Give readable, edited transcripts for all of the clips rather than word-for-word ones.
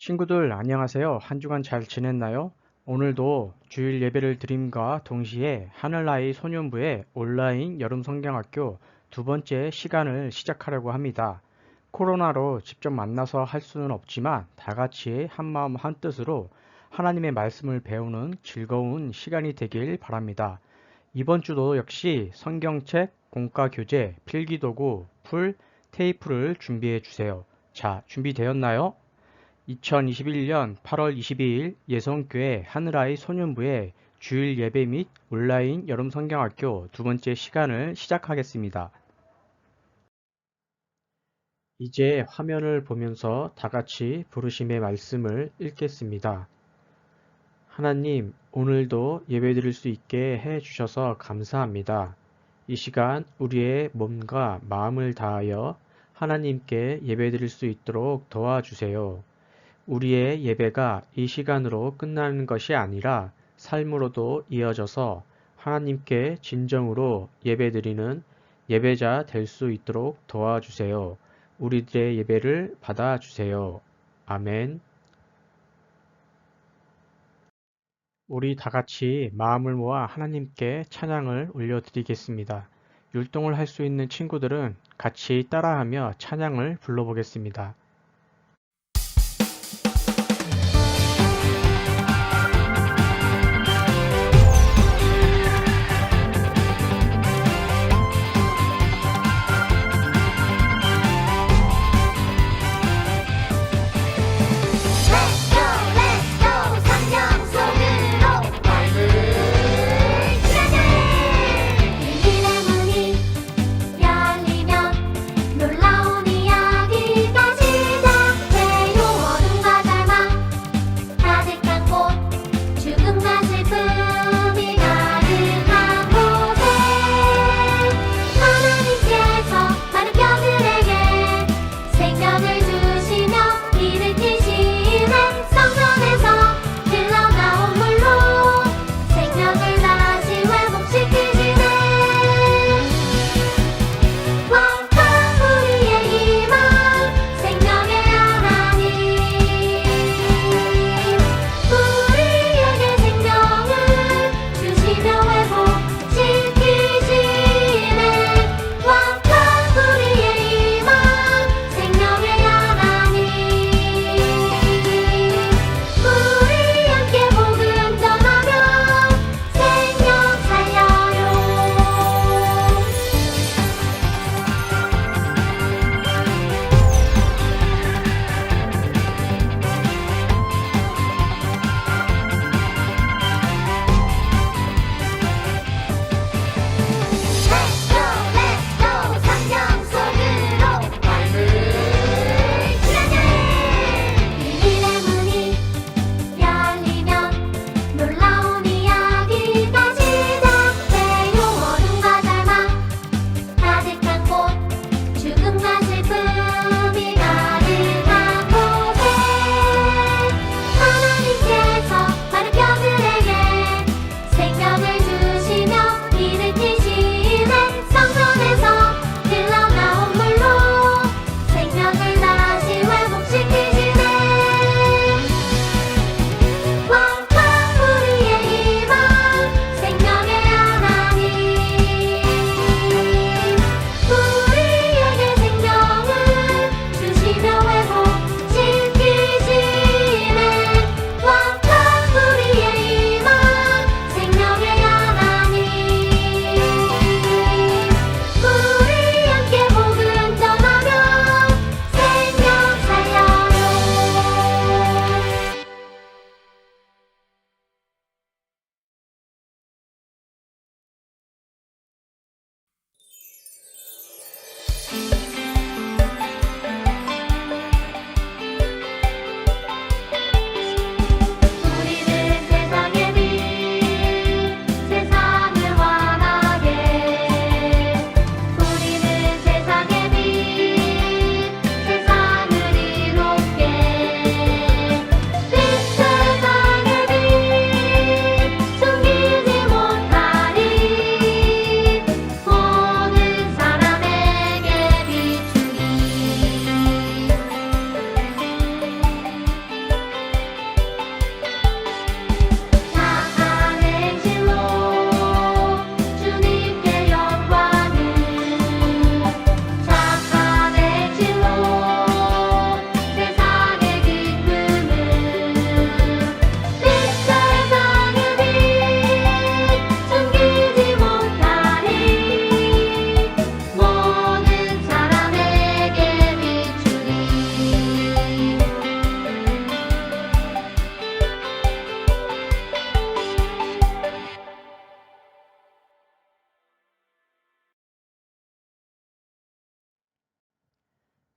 친구들 안녕하세요. 한 주간 잘 지냈나요? 오늘도 주일 예배를 드림과 동시에 하늘나이 소년부의 온라인 여름 성경학교 두 번째 시간을 시작하려고 합니다. 코로나로 직접 만나서 할 수는 없지만 다 같이 한마음 한뜻으로 하나님의 말씀을 배우는 즐거운 시간이 되길 바랍니다. 이번 주도 역시 성경책, 공과 교재, 필기도구, 풀, 테이프를 준비해 주세요. 자, 준비되었나요? 2021년 8월 22일 예성교회 하늘아이 소년부의 주일 예배 및 온라인 여름 성경학교 두 번째 시간을 시작하겠습니다. 이제 화면을 보면서 다 같이 부르심의 말씀을 읽겠습니다. 하나님, 오늘도 예배드릴 수 있게 해 주셔서 감사합니다. 이 시간 우리의 몸과 마음을 다하여 하나님께 예배드릴 수 있도록 도와주세요. 우리의 예배가 이 시간으로 끝나는 것이 아니라 삶으로도 이어져서 하나님께 진정으로 예배드리는 예배자 될 수 있도록 도와주세요. 우리들의 예배를 받아주세요. 아멘. 우리 다 같이 마음을 모아 하나님께 찬양을 올려드리겠습니다. 율동을 할 수 있는 친구들은 같이 따라하며 찬양을 불러보겠습니다. 열리면 놀라운 이야기까지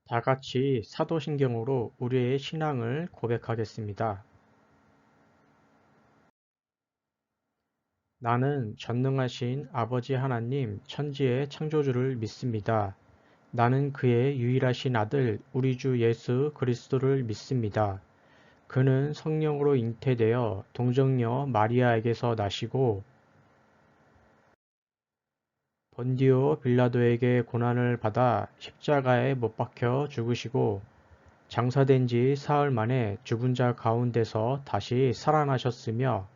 다 같이 사도신경으로 우리의 신앙을 고백하겠습니다. 나는 전능하신 아버지 하나님 천지의 창조주를 믿습니다. 나는 그의 유일하신 아들 우리 주 예수 그리스도를 믿습니다. 그는 성령으로 잉태되어 동정녀 마리아에게서 나시고 본디오 빌라도에게 고난을 받아 십자가에 못 박혀 죽으시고 장사된 지 사흘 만에 죽은 자 가운데서 다시 살아나셨으며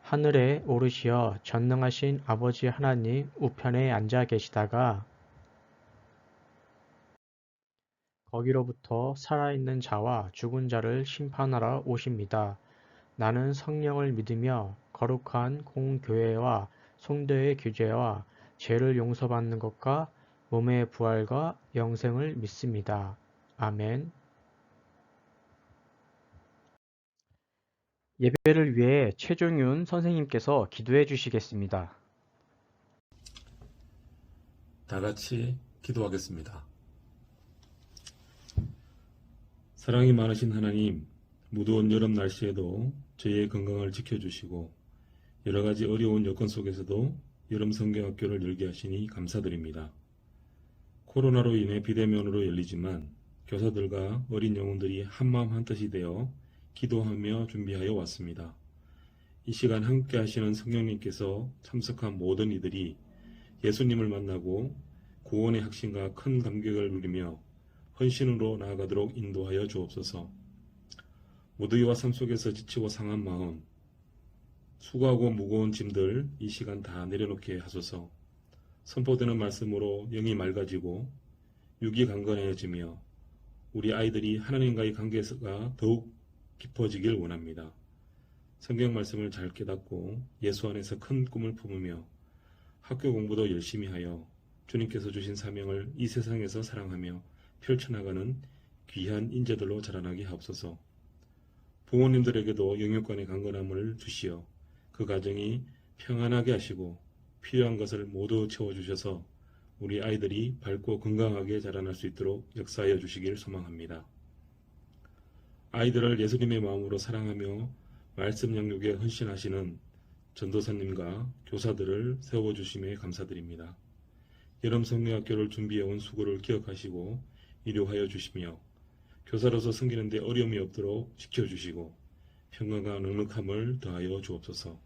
하늘에 오르시어 전능하신 아버지 하나님 우편에 앉아 계시다가 거기로부터 살아있는 자와 죽은 자를 심판하러 오십니다. 나는 성령을 믿으며 거룩한 공교회와 성도의 규제와 죄를 용서받는 것과 몸의 부활과 영생을 믿습니다. 아멘. 예배를 위해 최종윤 선생님께서 기도해 주시겠습니다. 다 같이 기도하겠습니다. 사랑이 많으신 하나님, 무더운 여름 날씨에도 저희의 건강을 지켜주시고 여러 가지 어려운 여건 속에서도 여름 성경학교를 열게 하시니 감사드립니다. 코로나로 인해 비대면으로 열리지만 교사들과 어린 영혼들이 한마음 한뜻이 되어 기도하며 준비하여 왔습니다. 이 시간 함께 하시는 성령님께서 참석한 모든 이들이 예수님을 만나고 구원의 확신과 큰 감격을 누리며 헌신으로 나아가도록 인도하여 주옵소서. 무더위와 삶 속에서 지치고 상한 마음, 수고하고 무거운 짐들 이 시간 다 내려놓게 하소서. 선포되는 말씀으로 영이 맑아지고 육이 강건해지며 우리 아이들이 하나님과의 관계가 더욱 깊어지길 원합니다. 성경 말씀을 잘 깨닫고 예수 안에서 큰 꿈을 품으며 학교 공부도 열심히 하여 주님께서 주신 사명을 이 세상에서 사랑하며 펼쳐나가는 귀한 인재들로 자라나게 하옵소서. 부모님들에게도 영육간의 강건함을 주시어 그 가정이 평안하게 하시고 필요한 것을 모두 채워주셔서 우리 아이들이 밝고 건강하게 자라날 수 있도록 역사하여 주시길 소망합니다. 아이들을 예수님의 마음으로 사랑하며 말씀 양육에 헌신하시는 전도사님과 교사들을 세워주심에 감사드립니다. 여름 성경학교를 준비해온 수고를 기억하시고 일용하여 주시며 교사로서 섬기는 데 어려움이 없도록 지켜주시고 평강과 넉넉함을 더하여 주옵소서.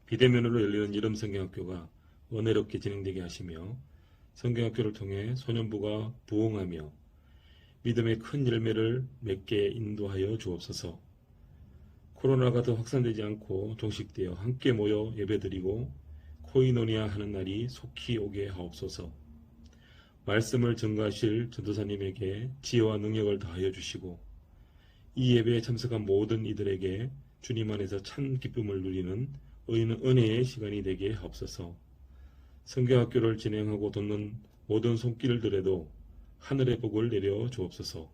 비대면으로 열리는 여름 성경학교가 은혜롭게 진행되게 하시며 성경학교를 통해 소년부가 부흥하며 믿음의 큰 열매를 맺게 인도하여 주옵소서. 코로나가 더 확산되지 않고 종식되어 함께 모여 예배드리고 코이노니아 하는 날이 속히 오게 하옵소서. 말씀을 전가하실 전도사님에게 지혜와 능력을 더하여 주시고 이 예배에 참석한 모든 이들에게 주님 안에서 참 기쁨을 누리는 은혜의 시간이 되게 하옵소서. 성경학교를 진행하고 돕는 모든 손길들에도 하늘의 복을 내려 주옵소서.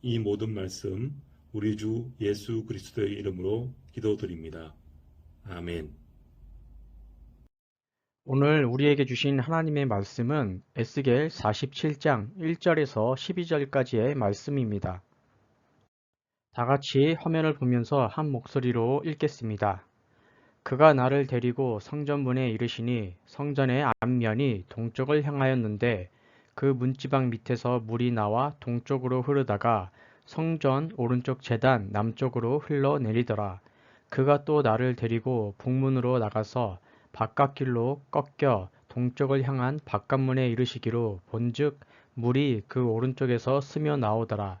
이 모든 말씀 우리 주 예수 그리스도의 이름으로 기도드립니다. 아멘. 오늘 우리에게 주신 하나님의 말씀은 에스겔 47장 1절에서 12절까지의 말씀입니다. 다 같이 화면을 보면서 한 목소리로 읽겠습니다. 그가 나를 데리고 성전문에 이르시니 성전의 앞면이 동쪽을 향하였는데 그 문지방 밑에서 물이 나와 동쪽으로 흐르다가 성전 오른쪽 제단 남쪽으로 흘러내리더라. 그가 또 나를 데리고 북문으로 나가서 바깥길로 꺾여 동쪽을 향한 바깥문에 이르시기로 본즉 물이 그 오른쪽에서 스며 나오더라.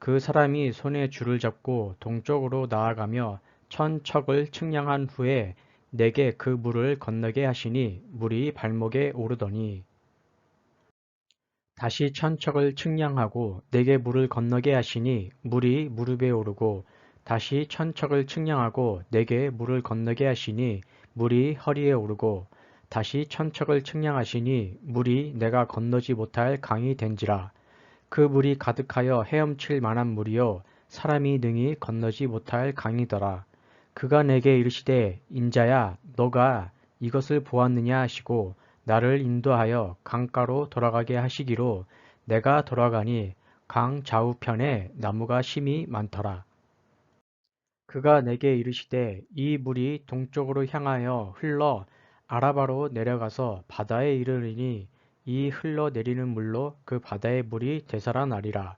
그 사람이 손에 줄을 잡고 동쪽으로 나아가며 천척을 측량한 후에 내게 그 물을 건너게 하시니 물이 발목에 오르더니 다시 천척을 측량하고 내게 물을 건너게 하시니 물이 무릎에 오르고 다시 천척을 측량하고 내게 물을 건너게 하시니 물이 허리에 오르고 다시 천척을 측량하시니 물이 내가 건너지 못할 강이 된지라. 그 물이 가득하여 헤엄칠 만한 물이요 사람이 능히 건너지 못할 강이더라. 그가 내게 이르시되 인자야 너가 이것을 보았느냐 하시고 나를 인도하여 강가로 돌아가게 하시기로 내가 돌아가니 강 좌우편에 나무가 심이 많더라. 그가 내게 이르시되 이 물이 동쪽으로 향하여 흘러 아라바로 내려가서 바다에 이르리니 이 흘러내리는 물로 그 바다의 물이 되살아나리라.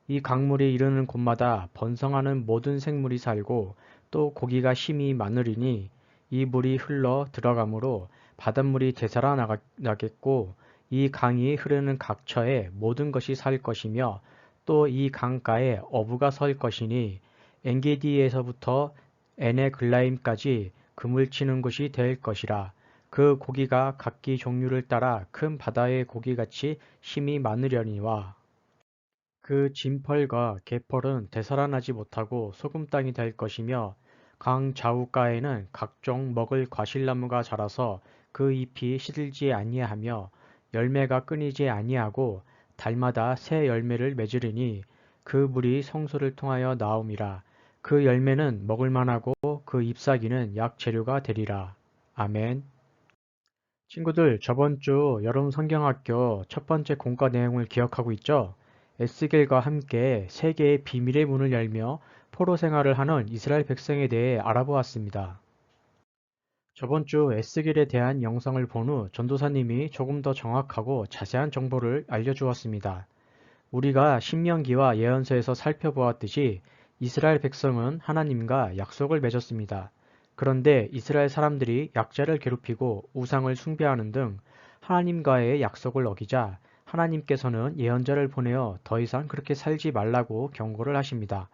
이 강물이 이르는 곳마다 번성하는 모든 생물이 살고 또 고기가 심이 많으리니 이 물이 흘러 들어가므로 바닷물이 되살아나겠고 이 강이 흐르는 각처에 모든 것이 살 것이며 또 이 강가에 어부가 설 것이니 엔게디에서부터 에네글라임까지 그물 치는 곳이 될 것이라. 그 고기가 각기 종류를 따라 큰 바다의 고기같이 힘이 많으려니와 그 진펄과 개펄은 되살아나지 못하고 소금 땅이 될 것이며 강 좌우가에는 각종 먹을 과실나무가 자라서 그 잎이 시들지 아니하며 열매가 끊이지 아니하고 달마다 새 열매를 맺으리니 그 물이 성소를 통하여 나옴이라. 그 열매는 먹을 만하고 그 잎사귀는 약 재료가 되리라. 아멘. 친구들, 저번 주 여름 성경학교 첫 번째 공과 내용을 기억하고 있죠? 에스겔과 함께 세계의 비밀의 문을 열며 포로 생활을 하는 이스라엘 백성에 대해 알아보았습니다. 저번 주 에스겔에 대한 영상을 본 후 전도사님이 조금 더 정확하고 자세한 정보를 알려주었습니다. 우리가 신명기와 예언서에서 살펴보았듯이 이스라엘 백성은 하나님과 약속을 맺었습니다. 그런데 이스라엘 사람들이 약자를 괴롭히고 우상을 숭배하는 등 하나님과의 약속을 어기자 하나님께서는 예언자를 보내어 더 이상 그렇게 살지 말라고 경고를 하십니다.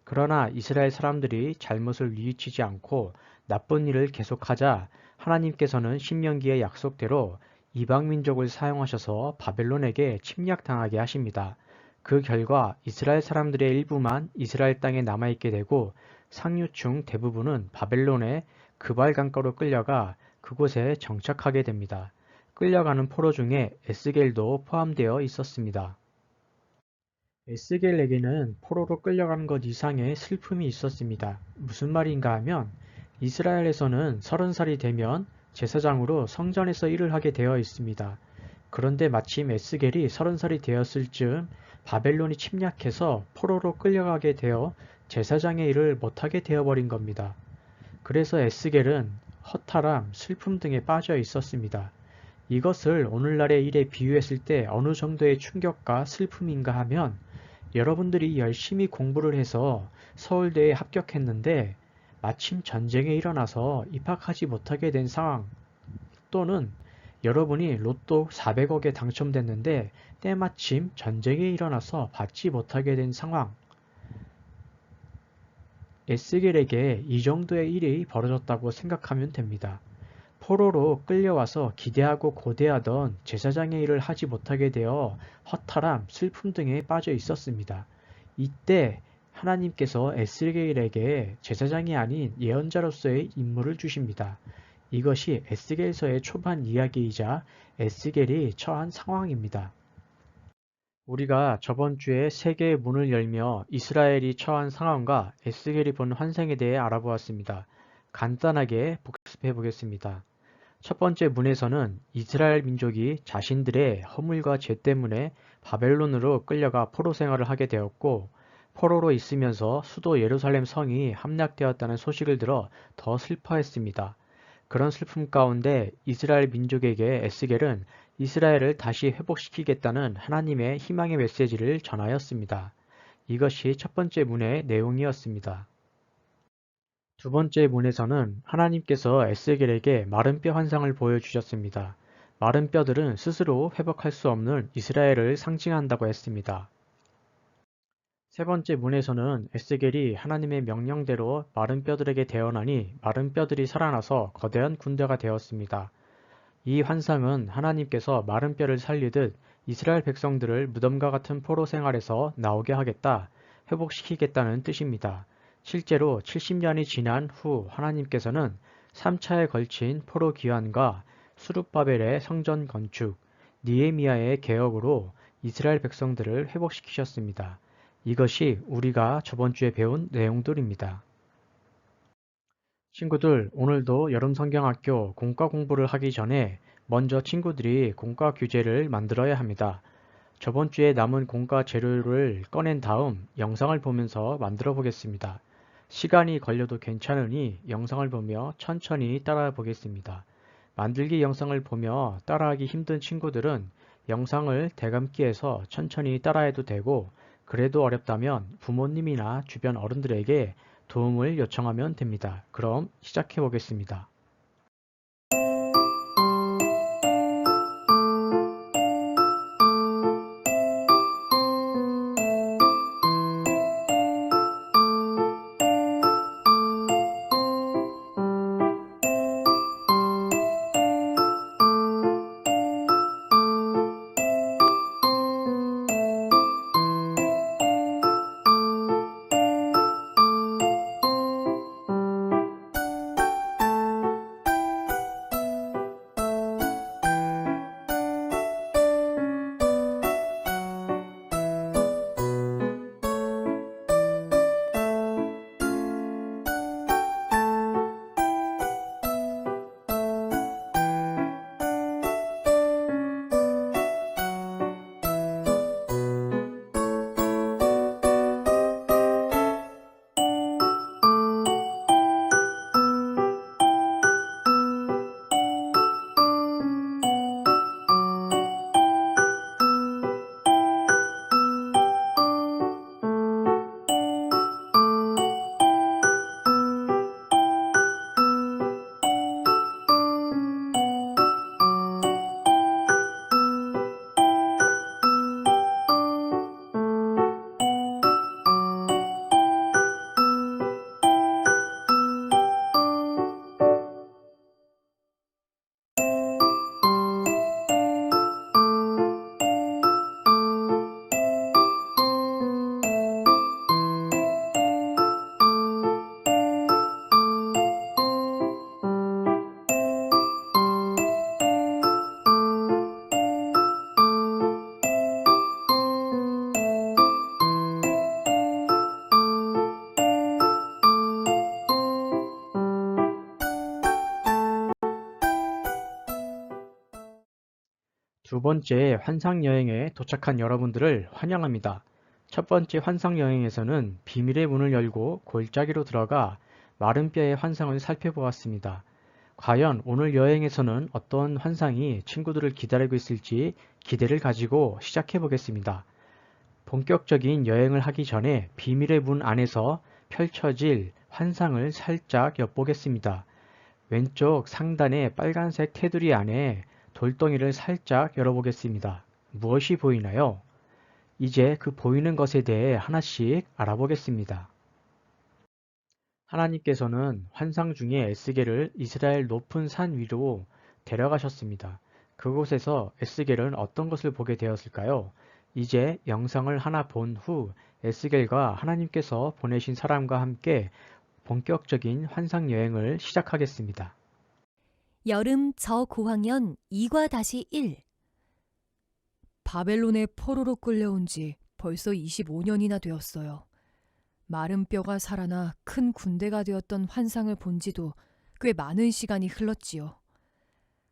그러나 이스라엘 사람들이 잘못을 뉘우치지 않고 나쁜 일을 계속하자 하나님께서는 신명기의 약속대로 이방 민족을 사용하셔서 바벨론에게 침략당하게 하십니다. 그 결과 이스라엘 사람들의 일부만 이스라엘 땅에 남아있게 되고 상류층 대부분은 바벨론의 그발 강가로 끌려가 그곳에 정착하게 됩니다. 끌려가는 포로 중에 에스겔도 포함되어 있었습니다. 에스겔에게는 포로로 끌려가는 것 이상의 슬픔이 있었습니다. 무슨 말인가 하면 이스라엘에서는 30살이 되면 제사장으로 성전에서 일을 하게 되어 있습니다. 그런데 마침 에스겔이 30살이 되었을 즈음 바벨론이 침략해서 포로로 끌려가게 되어 제사장의 일을 못하게 되어버린 겁니다. 그래서 에스겔은 허탈함, 슬픔 등에 빠져 있었습니다. 이것을 오늘날의 일에 비유했을 때 어느 정도의 충격과 슬픔인가 하면 여러분들이 열심히 공부를 해서 서울대에 합격했는데 마침 전쟁이 일어나서 입학하지 못하게 된 상황, 또는 여러분이 로또 400억에 당첨됐는데 때마침 전쟁이 일어나서 받지 못하게 된 상황. 에스겔에게 이 정도의 일이 벌어졌다고 생각하면 됩니다. 포로로 끌려와서 기대하고 고대하던 제사장의 일을 하지 못하게 되어 허탈함, 슬픔 등에 빠져 있었습니다. 이때 하나님께서 에스겔에게 제사장이 아닌 예언자로서의 임무를 주십니다. 이것이 에스겔서의 초반 이야기이자 에스겔이 처한 상황입니다. 우리가 저번 주에 세계의 문을 열며 이스라엘이 처한 상황과 에스겔이 본 환상에 대해 알아보았습니다. 간단하게 복습해 보겠습니다. 첫 번째 문에서는 이스라엘 민족이 자신들의 허물과 죄 때문에 바벨론으로 끌려가 포로 생활을 하게 되었고 포로로 있으면서 수도 예루살렘 성이 함락되었다는 소식을 들어 더 슬퍼했습니다. 그런 슬픔 가운데 이스라엘 민족에게 에스겔은 이스라엘을 다시 회복시키겠다는 하나님의 희망의 메시지를 전하였습니다. 이것이 첫 번째 문의 내용이었습니다. 두 번째 문에서는 하나님께서 에스겔에게 마른 뼈 환상을 보여주셨습니다. 마른 뼈들은 스스로 회복할 수 없는 이스라엘을 상징한다고 했습니다. 세 번째 문에서는 에스겔이 하나님의 명령대로 마른 뼈들에게 대언하니 마른 뼈들이 살아나서 거대한 군대가 되었습니다. 이 환상은 하나님께서 마른 뼈를 살리듯 이스라엘 백성들을 무덤과 같은 포로 생활에서 나오게 하겠다, 회복시키겠다는 뜻입니다. 실제로 70년이 지난 후 하나님께서는 3차에 걸친 포로 귀환과 수룹바벨의 성전 건축, 니에미아의 개혁으로 이스라엘 백성들을 회복시키셨습니다. 이것이 우리가 저번 주에 배운 내용들입니다. 친구들, 오늘도 여름 성경학교 공과 공부를 하기 전에 먼저 친구들이 공과 규제를 만들어야 합니다. 저번 주에 남은 공과 재료를 꺼낸 다음 영상을 보면서 만들어 보겠습니다. 시간이 걸려도 괜찮으니 영상을 보며 천천히 따라 보겠습니다. 만들기 영상을 보며 따라하기 힘든 친구들은 영상을 대감기해서 천천히 따라해도 되고, 그래도 어렵다면 부모님이나 주변 어른들에게 도움을 요청하면 됩니다. 그럼 시작해 보겠습니다. 두 번째 환상여행에 도착한 여러분들을 환영합니다. 첫 번째 환상여행에서는 비밀의 문을 열고 골짜기로 들어가 마른 뼈의 환상을 살펴보았습니다. 과연 오늘 여행에서는 어떤 환상이 친구들을 기다리고 있을지 기대를 가지고 시작해 보겠습니다. 본격적인 여행을 하기 전에 비밀의 문 안에서 펼쳐질 환상을 살짝 엿보겠습니다. 왼쪽 상단의 빨간색 테두리 안에 돌덩이를 살짝 열어보겠습니다. 무엇이 보이나요? 이제 그 보이는 것에 대해 하나씩 알아보겠습니다. 하나님께서는 환상 중에 에스겔을 이스라엘 높은 산 위로 데려가셨습니다. 그곳에서 에스겔은 어떤 것을 보게 되었을까요? 이제 영상을 하나 본 후 에스겔과 하나님께서 보내신 사람과 함께 본격적인 환상 여행을 시작하겠습니다. 여름 저고학년 2과-1 바벨론에 포로로 끌려온 지 벌써 25년이나 되었어요. 마른 뼈가 살아나 큰 군대가 되었던 환상을 본 지도 꽤 많은 시간이 흘렀지요.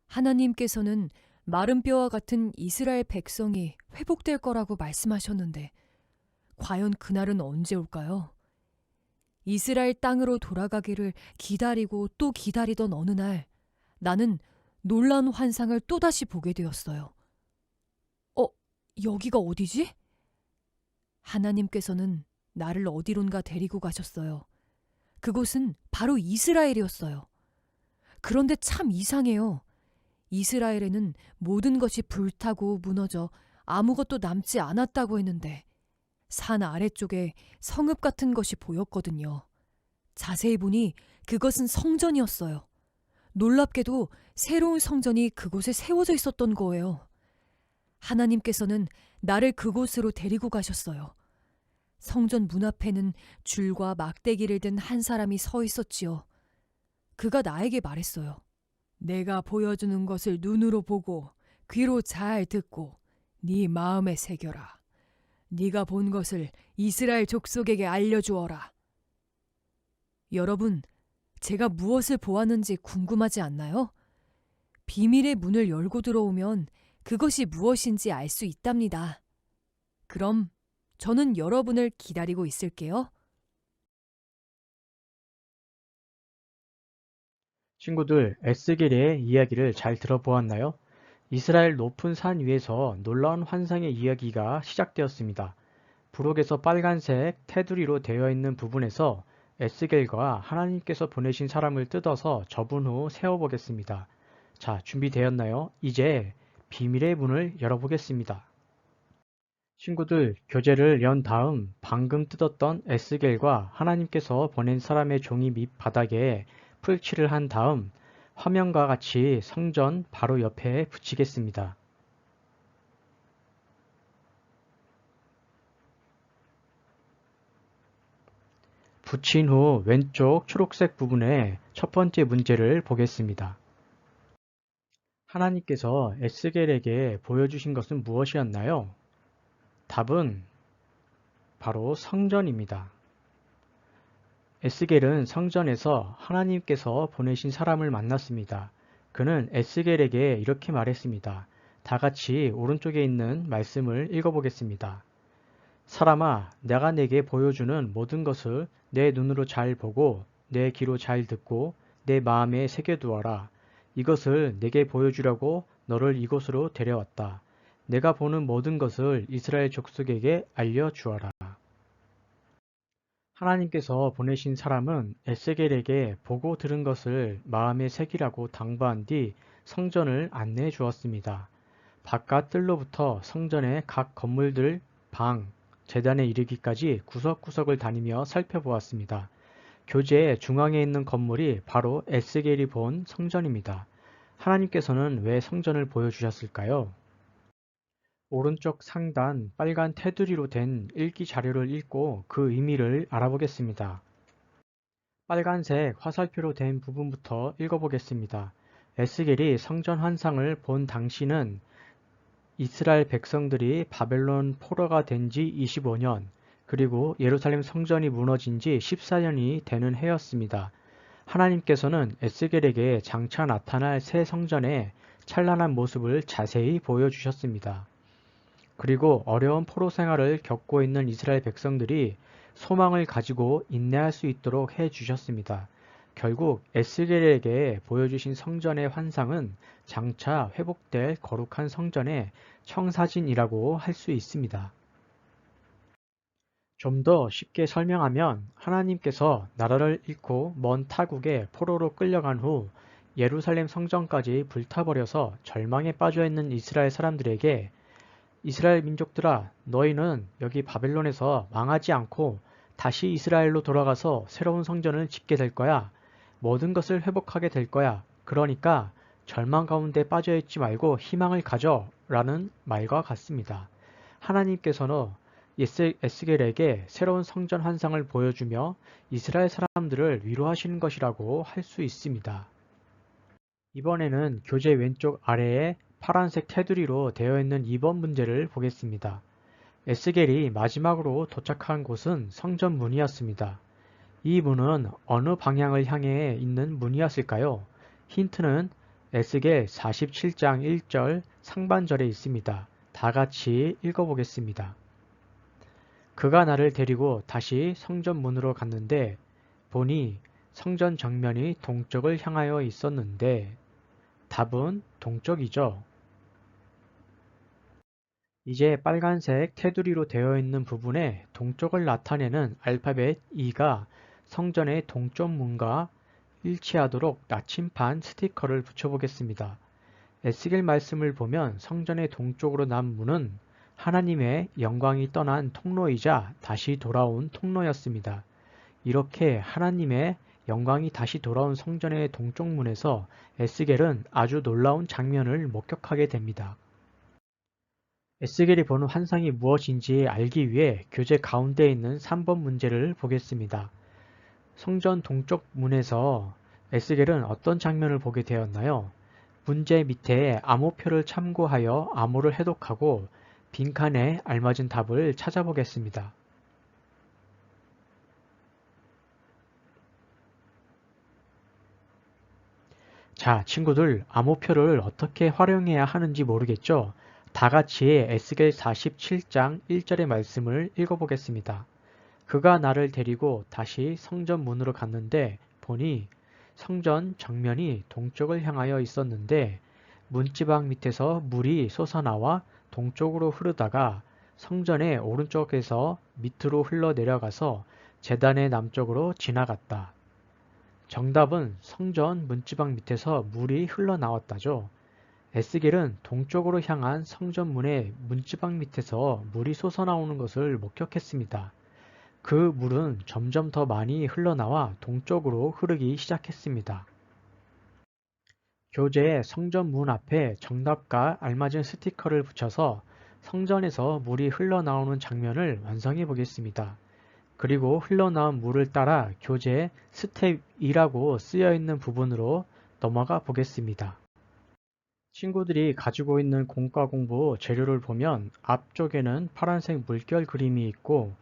하나님께서는 마른 뼈와 같은 이스라엘 백성이 회복될 거라고 말씀하셨는데 과연 그날은 언제 올까요? 이스라엘 땅으로 돌아가기를 기다리고 또 기다리던 어느 날 나는 놀라운 환상을 또다시 보게 되었어요. 여기가 어디지? 하나님께서는 나를 어디론가 데리고 가셨어요. 그곳은 바로 이스라엘이었어요. 그런데 참 이상해요. 이스라엘에는 모든 것이 불타고 무너져 아무것도 남지 않았다고 했는데 산 아래쪽에 성읍 같은 것이 보였거든요. 자세히 보니 그것은 성전이었어요. 놀랍게도 새로운 성전이 그곳에 세워져 있었던 거예요. 하나님께서는 나를 그곳으로 데리고 가셨어요. 성전 문 앞에는 줄과 막대기를 든 한 사람이 서 있었지요. 그가 나에게 말했어요. 내가 보여주는 것을 눈으로 보고 귀로 잘 듣고 네 마음에 새겨라. 네가 본 것을 이스라엘 족속에게 알려주어라. 여러분, 제가 무엇을 보았는지 궁금하지 않나요? 비밀의 문을 열고 들어오면 그것이 무엇인지 알 수 있답니다. 그럼 저는 여러분을 기다리고 있을게요. 친구들, 에스겔의 이야기를 잘 들어보았나요? 이스라엘 높은 산 위에서 놀라운 환상의 이야기가 시작되었습니다. 부록에서 빨간색 테두리로 되어 있는 부분에서 에스겔과 하나님께서 보내신 사람을 뜯어서 접은 후 세워보겠습니다. 자, 준비되었나요? 이제 비밀의 문을 열어보겠습니다. 친구들, 교재를 연 다음 방금 뜯었던 에스겔과 하나님께서 보낸 사람의 종이 밑 바닥에 풀칠을 한 다음 화면과 같이 성전 바로 옆에 붙이겠습니다. 붙인 후 왼쪽 초록색 부분에 첫 번째 문제를 보겠습니다. 하나님께서 에스겔에게 보여주신 것은 무엇이었나요? 답은 바로 성전입니다. 에스겔은 성전에서 하나님께서 보내신 사람을 만났습니다. 그는 에스겔에게 이렇게 말했습니다. 다 같이 오른쪽에 있는 말씀을 읽어보겠습니다. 사람아, 내가 내게 보여주는 모든 것을 내 눈으로 잘 보고 내 귀로 잘 듣고 내 마음에 새겨두어라. 이것을 내게 보여주려고 너를 이곳으로 데려왔다. 내가 보는 모든 것을 이스라엘 족속에게 알려주어라. 하나님께서 보내신 사람은 에스겔에게 보고 들은 것을 마음에 새기라고 당부한 뒤 성전을 안내해 주었습니다. 바깥 뜰로부터 성전의 각 건물들, 방, 제단에 이르기까지 구석구석을 다니며 살펴보았습니다. 교재의 중앙에 있는 건물이 바로 에스겔이 본 성전입니다. 하나님께서는 왜 성전을 보여주셨을까요? 오른쪽 상단 빨간 테두리로 된 읽기 자료를 읽고 그 의미를 알아보겠습니다. 빨간색 화살표로 된 부분부터 읽어보겠습니다. 에스겔이 성전 환상을 본 당시는 이스라엘 백성들이 바벨론 포로가 된 지 25년, 그리고 예루살렘 성전이 무너진 지 14년이 되는 해였습니다. 하나님께서는 에스겔에게 장차 나타날 새 성전의 찬란한 모습을 자세히 보여주셨습니다. 그리고 어려운 포로 생활을 겪고 있는 이스라엘 백성들이 소망을 가지고 인내할 수 있도록 해 주셨습니다. 결국 에스겔에게 보여주신 성전의 환상은 장차 회복될 거룩한 성전의 청사진이라고 할 수 있습니다. 좀 더 쉽게 설명하면 하나님께서 나라를 잃고 먼 타국에 포로로 끌려간 후 예루살렘 성전까지 불타버려서 절망에 빠져 있는 이스라엘 사람들에게 이스라엘 민족들아, 너희는 여기 바벨론에서 망하지 않고 다시 이스라엘로 돌아가서 새로운 성전을 짓게 될 거야. 모든 것을 회복하게 될 거야. 그러니까 절망 가운데 빠져있지 말고 희망을 가져 라는 말과 같습니다. 하나님께서는 에스겔에게 새로운 성전 환상을 보여주며 이스라엘 사람들을 위로하시는 것이라고 할 수 있습니다. 이번에는 교재 왼쪽 아래에 파란색 테두리로 되어 있는 2번 문제를 보겠습니다. 에스겔이 마지막으로 도착한 곳은 성전 문이었습니다. 이 문은 어느 방향을 향해 있는 문이었을까요? 힌트는 에스겔 47장 1절 상반절에 있습니다. 다 같이 읽어보겠습니다. 그가 나를 데리고 다시 성전 문으로 갔는데 보니 성전 정면이 동쪽을 향하여 있었는데 답은 동쪽이죠. 이제 빨간색 테두리로 되어 있는 부분에 동쪽을 나타내는 알파벳 E가 성전의 동쪽 문과 일치하도록 나침판 스티커를 붙여보겠습니다. 에스겔 말씀을 보면 성전의 동쪽으로 난 문은 하나님의 영광이 떠난 통로이자 다시 돌아온 통로였습니다. 이렇게 하나님의 영광이 다시 돌아온 성전의 동쪽 문에서 에스겔은 아주 놀라운 장면을 목격하게 됩니다. 에스겔이 보는 환상이 무엇인지 알기 위해 교재 가운데 있는 3번 문제를 보겠습니다. 성전 동쪽 문에서 에스겔은 어떤 장면을 보게 되었나요? 문제 밑에 암호표를 참고하여 암호를 해독하고 빈칸에 알맞은 답을 찾아보겠습니다. 자, 친구들, 암호표를 어떻게 활용해야 하는지 모르겠죠? 다 같이 에스겔 47장 1절의 말씀을 읽어보겠습니다. 그가 나를 데리고 다시 성전 문으로 갔는데 보니 성전 정면이 동쪽을 향하여 있었는데 문지방 밑에서 물이 솟아나와 동쪽으로 흐르다가 성전의 오른쪽에서 밑으로 흘러내려가서 제단의 남쪽으로 지나갔다. 정답은 성전 문지방 밑에서 물이 흘러나왔다죠. 에스겔은 동쪽으로 향한 성전문의 문지방 밑에서 물이 솟아나오는 것을 목격했습니다. 그 물은 점점 더 많이 흘러나와 동쪽으로 흐르기 시작했습니다. 교재에 성전 문 앞에 정답과 알맞은 스티커를 붙여서 성전에서 물이 흘러나오는 장면을 완성해 보겠습니다. 그리고 흘러나온 물을 따라 교재에 스텝 2라고 쓰여 있는 부분으로 넘어가 보겠습니다. 친구들이 가지고 있는 공과공부 재료를 보면 앞쪽에는 파란색 물결 그림이 있고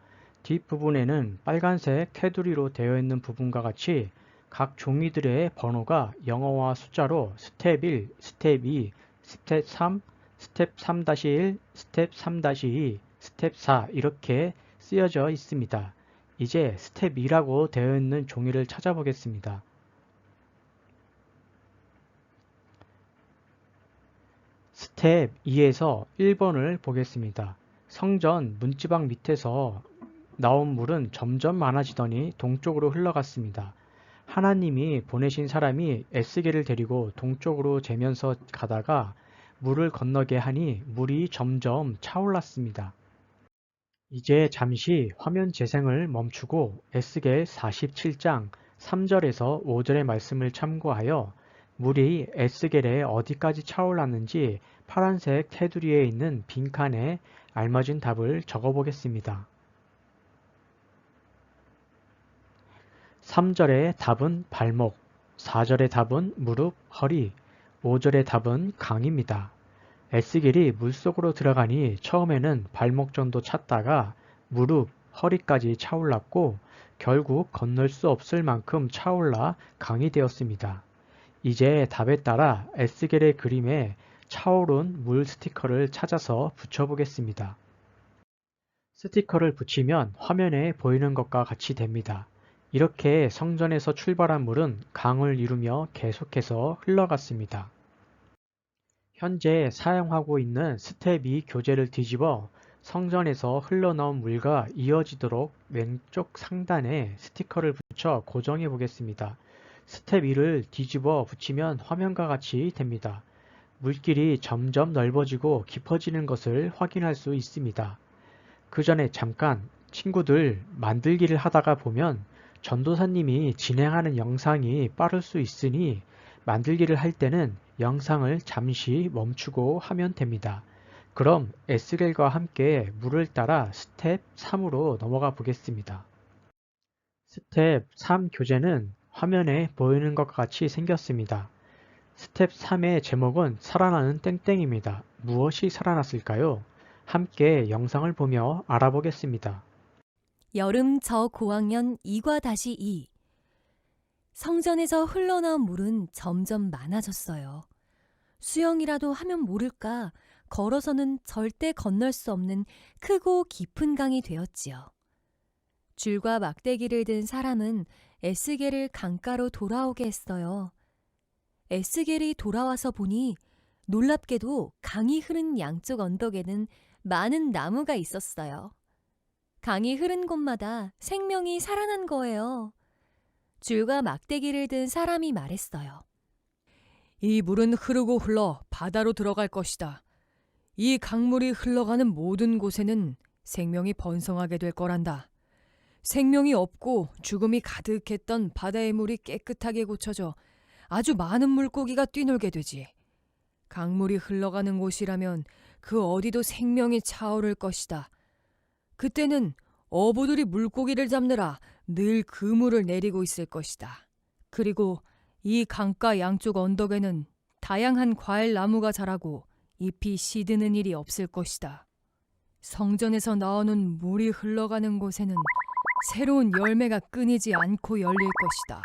뒷부분에는 빨간색 테두리로 되어 있는 부분과 같이 각 종이들의 번호가 영어와 숫자로 스텝 1, 스텝 2, 스텝 3, 스텝 3-1, 스텝 3-2, 스텝 4 이렇게 쓰여져 있습니다. 이제 스텝 2라고 되어 있는 종이를 찾아보겠습니다. 스텝 2에서 1번을 보겠습니다. 성전 문지방 밑에서 나온 물은 점점 많아지더니 동쪽으로 흘러갔습니다. 하나님이 보내신 사람이 에스겔을 데리고 동쪽으로 재면서 가다가 물을 건너게 하니 물이 점점 차올랐습니다. 이제 잠시 화면 재생을 멈추고 에스겔 47장 3절에서 5절의 말씀을 참고하여 물이 에스겔에 어디까지 차올랐는지 파란색 테두리에 있는 빈칸에 알맞은 답을 적어보겠습니다. 3절의 답은 발목, 4절의 답은 무릎, 허리, 5절의 답은 강입니다. 에스겔이 물속으로 들어가니 처음에는 발목 정도 찼다가 무릎, 허리까지 차올랐고 결국 건널 수 없을 만큼 차올라 강이 되었습니다. 이제 답에 따라 에스겔의 그림에 차오른 물 스티커를 찾아서 붙여보겠습니다. 스티커를 붙이면 화면에 보이는 것과 같이 됩니다. 이렇게 성전에서 출발한 물은 강을 이루며 계속해서 흘러갔습니다. 현재 사용하고 있는 스텝 2 교재를 뒤집어 성전에서 흘러나온 물과 이어지도록 왼쪽 상단에 스티커를 붙여 고정해 보겠습니다. 스텝 2를 뒤집어 붙이면 화면과 같이 됩니다. 물길이 점점 넓어지고 깊어지는 것을 확인할 수 있습니다. 그 전에 잠깐 친구들 만들기를 하다가 보면 전도사님이 진행하는 영상이 빠를 수 있으니 만들기를 할 때는 영상을 잠시 멈추고 하면 됩니다. 그럼 에스겔과 함께 물을 따라 스텝 3으로 넘어가 보겠습니다. 스텝 3 교재는 화면에 보이는 것과 같이 생겼습니다. 스텝 3의 제목은 살아나는 땡땡입니다. 무엇이 살아났을까요? 함께 영상을 보며 알아보겠습니다. 여름 저 고학년 2과-2 성전에서 흘러나온 물은 점점 많아졌어요. 수영이라도 하면 모를까 걸어서는 절대 건널 수 없는 크고 깊은 강이 되었지요. 줄과 막대기를 든 사람은 에스겔을 강가로 돌아오게 했어요. 에스겔이 돌아와서 보니 놀랍게도 강이 흐른 양쪽 언덕에는 많은 나무가 있었어요. 강이 흐른 곳마다 생명이 살아난 거예요. 줄과 막대기를 든 사람이 말했어요. 이 물은 흐르고 흘러 바다로 들어갈 것이다. 이 강물이 흘러가는 모든 곳에는 생명이 번성하게 될 거란다. 생명이 없고 죽음이 가득했던 바다의 물이 깨끗하게 고쳐져 아주 많은 물고기가 뛰놀게 되지. 강물이 흘러가는 곳이라면 그 어디도 생명이 차오를 것이다. 그때는 어부들이 물고기를 잡느라 늘 그물을 내리고 있을 것이다. 그리고 이 강가 양쪽 언덕에는 다양한 과일 나무가 자라고 잎이 시드는 일이 없을 것이다. 성전에서 나오는 물이 흘러가는 곳에는 새로운 열매가 끊이지 않고 열릴 것이다.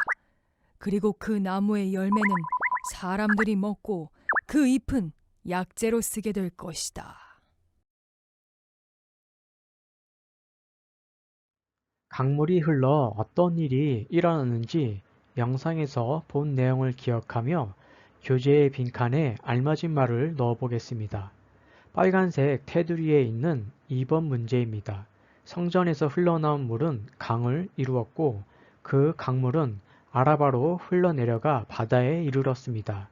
그리고 그 나무의 열매는 사람들이 먹고 그 잎은 약재로 쓰게 될 것이다. 강물이 흘러 어떤 일이 일어났는지 영상에서 본 내용을 기억하며 교재의 빈칸에 알맞은 말을 넣어 보겠습니다. 빨간색 테두리에 있는 2번 문제입니다. 성전에서 흘러나온 물은 강을 이루었고 그 강물은 아라바로 흘러내려가 바다에 이르렀습니다.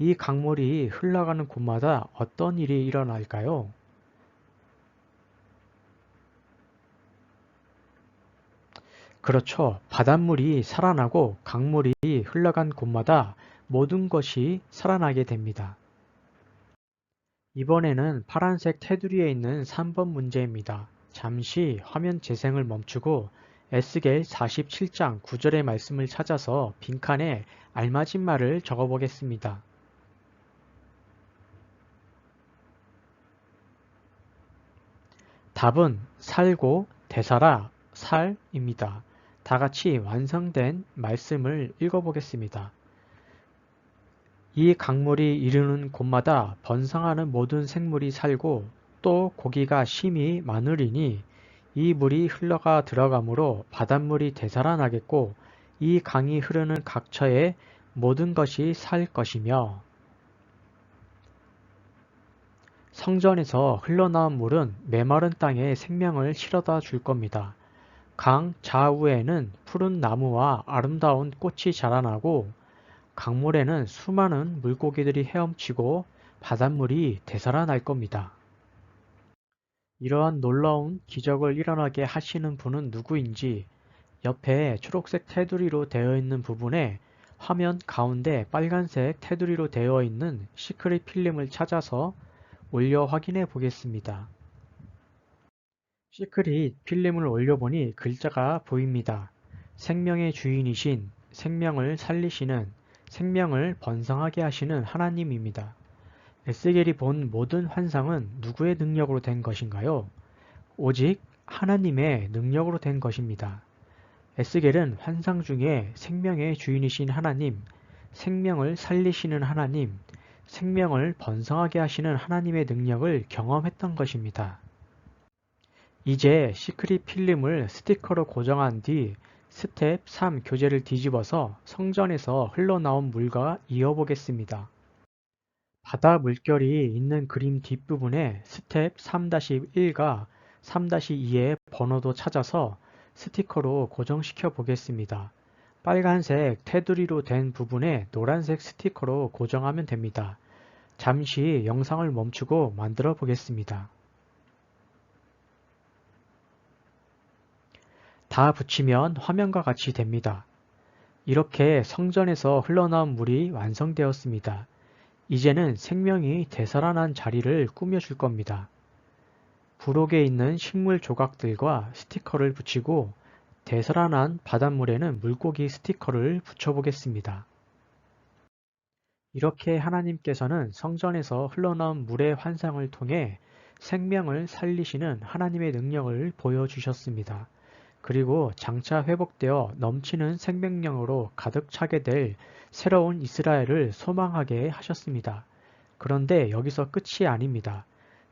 이 강물이 흘러가는 곳마다 어떤 일이 일어날까요? 그렇죠. 바닷물이 살아나고 강물이 흘러간 곳마다 모든 것이 살아나게 됩니다. 이번에는 파란색 테두리에 있는 3번 문제입니다. 잠시 화면 재생을 멈추고 에스겔 47장 9절의 말씀을 찾아서 빈칸에 알맞은 말을 적어 보겠습니다. 답은 살고 되살아 살입니다. 다 같이 완성된 말씀을 읽어보겠습니다. 이 강물이 이르는 곳마다 번성하는 모든 생물이 살고 또 고기가 심히 많으리니 이 물이 흘러가 들어가므로 바닷물이 되살아나겠고 이 강이 흐르는 각처에 모든 것이 살 것이며 성전에서 흘러나온 물은 메마른 땅에 생명을 실어다 줄 겁니다. 강 좌우에는 푸른 나무와 아름다운 꽃이 자라나고 강물에는 수많은 물고기들이 헤엄치고 바닷물이 되살아날 겁니다. 이러한 놀라운 기적을 일어나게 하시는 분은 누구인지 옆에 초록색 테두리로 되어 있는 부분에 화면 가운데 빨간색 테두리로 되어 있는 시크릿 필름을 찾아서 올려 확인해 보겠습니다. 시크릿 필름을 올려보니 글자가 보입니다. 생명의 주인이신, 생명을 살리시는, 생명을 번성하게 하시는 하나님입니다. 에스겔이 본 모든 환상은 누구의 능력으로 된 것인가요? 오직 하나님의 능력으로 된 것입니다. 에스겔은 환상 중에 생명의 주인이신 하나님, 생명을 살리시는 하나님, 생명을 번성하게 하시는 하나님의 능력을 경험했던 것입니다. 이제 시크릿 필름을 스티커로 고정한 뒤 스텝 3 교재를 뒤집어서 성전에서 흘러나온 물과 이어보겠습니다. 바다 물결이 있는 그림 뒷부분에 스텝 3-1과 3-2의 번호도 찾아서 스티커로 고정시켜 보겠습니다. 빨간색 테두리로 된 부분에 노란색 스티커로 고정하면 됩니다. 잠시 영상을 멈추고 만들어 보겠습니다. 다 붙이면 화면과 같이 됩니다. 이렇게 성전에서 흘러나온 물이 완성되었습니다. 이제는 생명이 되살아난 자리를 꾸며줄 겁니다. 부록에 있는 식물 조각들과 스티커를 붙이고 되살아난 바닷물에는 물고기 스티커를 붙여보겠습니다. 이렇게 하나님께서는 성전에서 흘러나온 물의 환상을 통해 생명을 살리시는 하나님의 능력을 보여주셨습니다. 그리고 장차 회복되어 넘치는 생명력으로 가득 차게 될 새로운 이스라엘을 소망하게 하셨습니다. 그런데 여기서 끝이 아닙니다.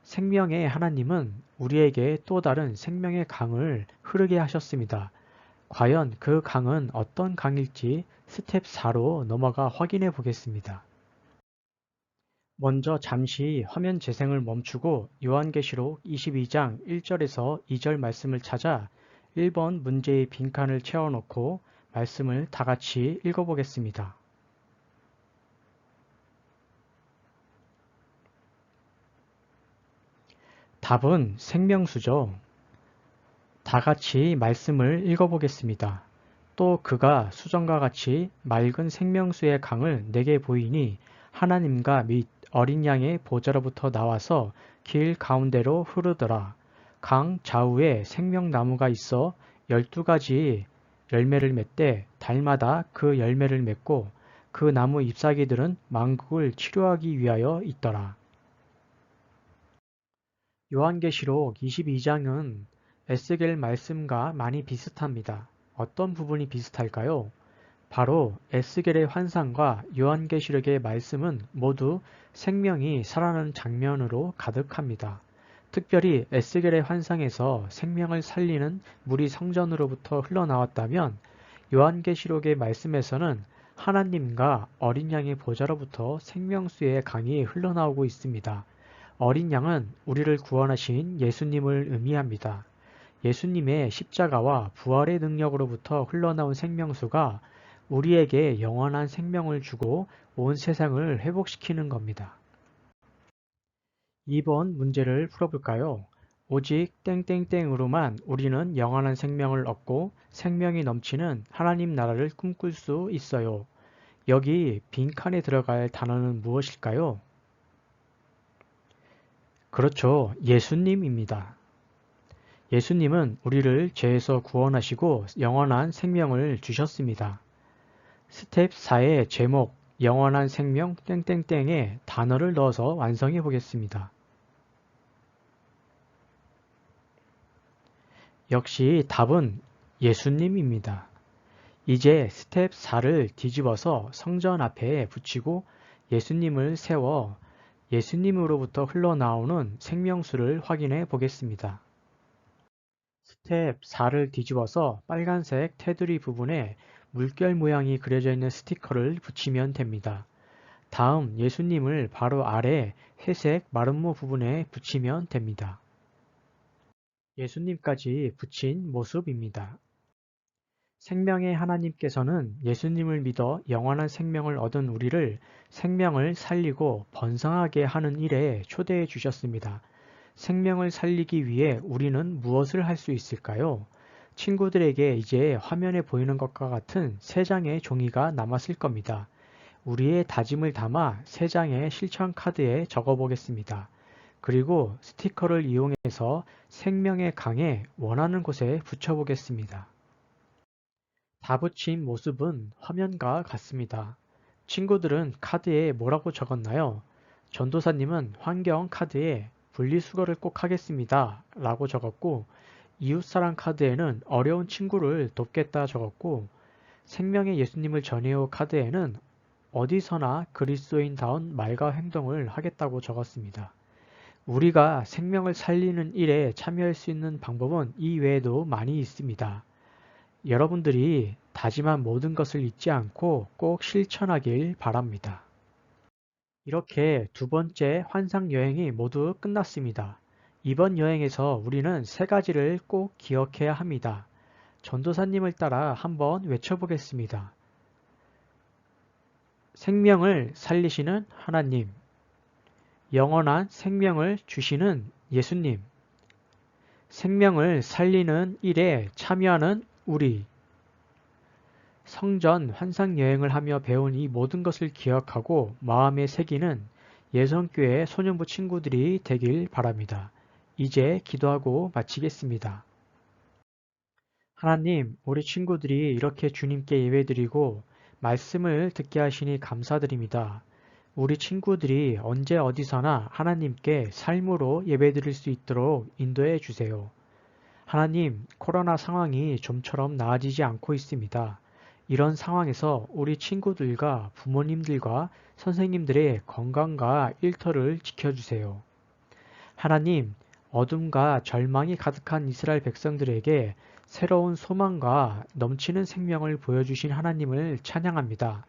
생명의 하나님은 우리에게 또 다른 생명의 강을 흐르게 하셨습니다. 과연 그 강은 어떤 강일지 스텝 4로 넘어가 확인해 보겠습니다. 먼저 잠시 화면 재생을 멈추고 요한계시록 22장 1절에서 2절 말씀을 찾아 1번 문제의 빈칸을 채워놓고 말씀을 다 같이 읽어보겠습니다. 답은 생명수죠. 다 같이 말씀을 읽어보겠습니다. 또 그가 수정과 같이 맑은 생명수의 강을 내게 보이니 하나님과 및 어린 양의 보좌로부터 나와서 길 가운데로 흐르더라. 강 좌우에 생명나무가 있어 12가지 열매를 맺되 달마다 그 열매를 맺고 그 나무 잎사귀들은 만국을 치료하기 위하여 있더라. 요한계시록 22장은 에스겔 말씀과 많이 비슷합니다. 어떤 부분이 비슷할까요? 바로 에스겔의 환상과 요한계시록의 말씀은 모두 생명이 살아나는 장면으로 가득합니다. 특별히 에스겔의 환상에서 생명을 살리는 물이 성전으로부터 흘러나왔다면 요한계시록의 말씀에서는 하나님과 어린 양의 보좌로부터 생명수의 강이 흘러나오고 있습니다. 어린 양은 우리를 구원하신 예수님을 의미합니다. 예수님의 십자가와 부활의 능력으로부터 흘러나온 생명수가 우리에게 영원한 생명을 주고 온 세상을 회복시키는 겁니다. 2번 문제를 풀어볼까요? 오직 땡땡땡으로만 우리는 영원한 생명을 얻고 생명이 넘치는 하나님 나라를 꿈꿀 수 있어요. 여기 빈칸에 들어갈 단어는 무엇일까요? 그렇죠. 예수님입니다. 예수님은 우리를 죄에서 구원하시고 영원한 생명을 주셨습니다. 스텝 4의 제목 영원한 생명 땡땡땡에 단어를 넣어서 완성해 보겠습니다. 역시 답은 예수님입니다. 이제 스텝 4를 뒤집어서 성전 앞에 붙이고 예수님을 세워 예수님으로부터 흘러나오는 생명수를 확인해 보겠습니다. 스텝 4를 뒤집어서 빨간색 테두리 부분에 물결 모양이 그려져 있는 스티커를 붙이면 됩니다. 다음 예수님을 바로 아래 회색 마름모 부분에 붙이면 됩니다. 예수님까지 붙인 모습입니다. 생명의 하나님께서는 예수님을 믿어 영원한 생명을 얻은 우리를 생명을 살리고 번성하게 하는 일에 초대해 주셨습니다. 생명을 살리기 위해 우리는 무엇을 할 수 있을까요? 친구들에게 이제 화면에 보이는 것과 같은 3장의 종이가 남았을 겁니다. 우리의 다짐을 담아 3장의 실천 카드에 적어 보겠습니다. 그리고 스티커를 이용해서 생명의 강에 원하는 곳에 붙여 보겠습니다. 다 붙인 모습은 화면과 같습니다. 친구들은 카드에 뭐라고 적었나요? 전도사님은 환경 카드에 분리수거를 꼭 하겠습니다 라고 적었고, 이웃사랑 카드에는 어려운 친구를 돕겠다 적었고, 생명의 예수님을 전해요 카드에는 어디서나 그리스도인다운 말과 행동을 하겠다고 적었습니다. 우리가 생명을 살리는 일에 참여할 수 있는 방법은 이 외에도 많이 있습니다. 여러분들이 다짐한 모든 것을 잊지 않고 꼭 실천하길 바랍니다. 이렇게 2번째 환상 여행이 모두 끝났습니다. 이번 여행에서 우리는 3가지를 꼭 기억해야 합니다. 전도사님을 따라 한번 외쳐보겠습니다. 생명을 살리시는 하나님, 영원한 생명을 주시는 예수님, 생명을 살리는 일에 참여하는 우리, 성전 환상 여행을 하며 배운 이 모든 것을 기억하고 마음에 새기는 예성교회 소년부 친구들이 되길 바랍니다. 이제 기도하고 마치겠습니다. 하나님, 우리 친구들이 이렇게 주님께 예배드리고 말씀을 듣게 하시니 감사드립니다. 우리 친구들이 언제 어디서나 하나님께 삶으로 예배드릴 수 있도록 인도해 주세요. 하나님, 코로나 상황이 좀처럼 나아지지 않고 있습니다. 이런 상황에서 우리 친구들과 부모님들과 선생님들의 건강과 일터를 지켜주세요. 하나님, 어둠과 절망이 가득한 이스라엘 백성들에게 새로운 소망과 넘치는 생명을 보여주신 하나님을 찬양합니다.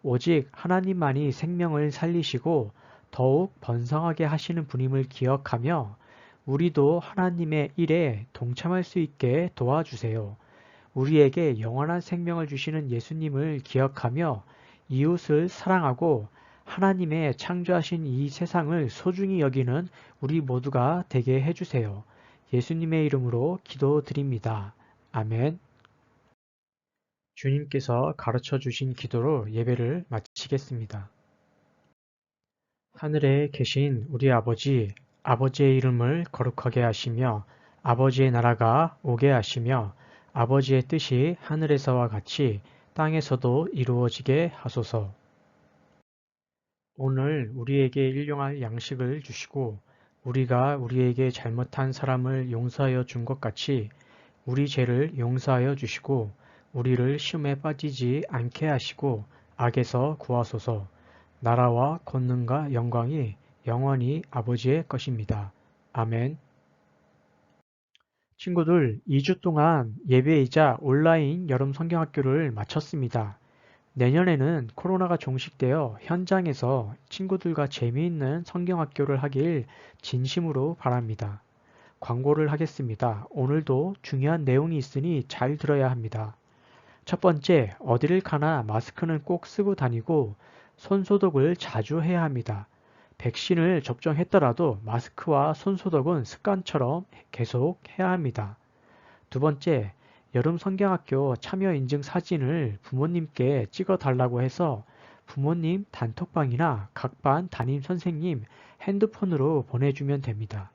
오직 하나님만이 생명을 살리시고 더욱 번성하게 하시는 분임을 기억하며 우리도 하나님의 일에 동참할 수 있게 도와주세요. 우리에게 영원한 생명을 주시는 예수님을 기억하며 이웃을 사랑하고 하나님의 창조하신 이 세상을 소중히 여기는 우리 모두가 되게 해주세요. 예수님의 이름으로 기도드립니다. 아멘. 주님께서 가르쳐 주신 기도로 예배를 마치겠습니다. 하늘에 계신 우리 아버지, 아버지의 이름을 거룩하게 하시며 아버지의 나라가 오게 하시며 아버지의 뜻이 하늘에서와 같이 땅에서도 이루어지게 하소서. 오늘 우리에게 일용할 양식을 주시고 우리가 우리에게 잘못한 사람을 용서하여 준 것 같이 우리 죄를 용서하여 주시고 우리를 시험에 빠지지 않게 하시고 악에서 구하소서. 나라와 권능과 영광이 영원히 아버지의 것입니다. 아멘. 친구들, 2주 동안 예배이자 온라인 여름 성경학교를 마쳤습니다. 내년에는 코로나가 종식되어 현장에서 친구들과 재미있는 성경학교를 하길 진심으로 바랍니다. 광고를 하겠습니다. 오늘도 중요한 내용이 있으니 잘 들어야 합니다. 첫 번째, 어디를 가나 마스크는 꼭 쓰고 다니고 손소독을 자주 해야 합니다. 백신을 접종했더라도 마스크와 손소독은 습관처럼 계속 해야 합니다. 두 번째, 여름 성경학교 참여 인증 사진을 부모님께 찍어 달라고 해서 부모님 단톡방이나 각 반 담임 선생님 핸드폰으로 보내주면 됩니다.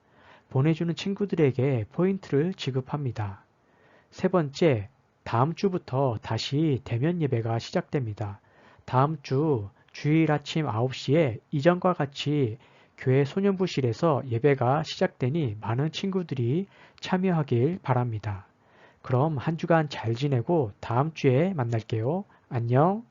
보내주는 친구들에게 포인트를 지급합니다. 세 번째, 다음 주부터 다시 대면 예배가 시작됩니다. 다음 주 주일 아침 9시에 이전과 같이 교회 소년부실에서 예배가 시작되니 많은 친구들이 참여하길 바랍니다. 그럼 한 주간 잘 지내고 다음 주에 만날게요. 안녕.